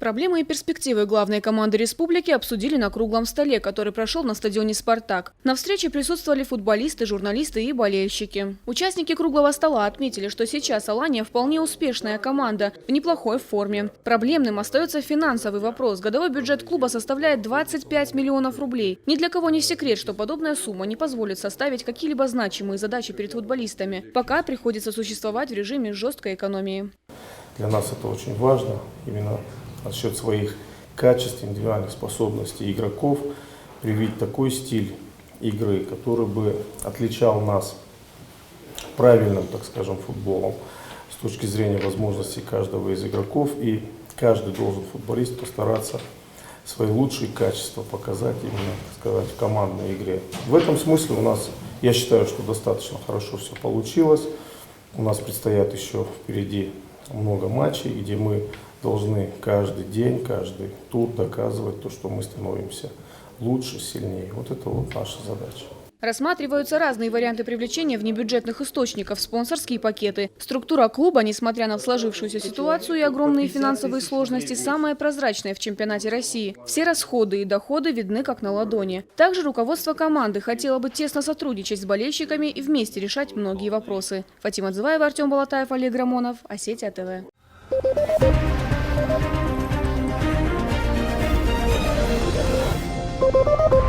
Проблемы и перспективы главной команды республики обсудили на круглом столе, который прошел на стадионе «Спартак». На встрече присутствовали футболисты, журналисты и болельщики. Участники круглого стола отметили, что сейчас «Алания» вполне успешная команда, в неплохой форме. Проблемным остается финансовый вопрос. Годовой бюджет клуба составляет 25 миллионов рублей. Ни для кого не секрет, что подобная сумма не позволит составить какие-либо значимые задачи перед футболистами. Пока приходится существовать в режиме жесткой экономии. Для нас это очень важно, именно насчет своих качеств, индивидуальных способностей игроков, привить такой стиль игры, который бы отличал нас правильным, так скажем, футболом с точки зрения возможностей каждого из игроков. И каждый должен футболист постараться свои лучшие качества показать именно, так сказать, в командной игре. В этом смысле у нас, я считаю, что достаточно хорошо все получилось. У нас предстоят еще впереди много матчей, где мы должны каждый день, каждый тур доказывать то, что мы становимся лучше, сильнее. Вот это вот наша задача. Рассматриваются разные варианты привлечения внебюджетных источников, спонсорские пакеты. Структура клуба, несмотря на сложившуюся ситуацию и огромные финансовые сложности, самая прозрачная в чемпионате России. Все расходы и доходы видны как на ладони. Также руководство команды хотело бы тесно сотрудничать с болельщиками и вместе решать многие вопросы. Фатима Дзываева, Артем Балатаев, Олег Рамонов, Осетия ТВ. Thank you.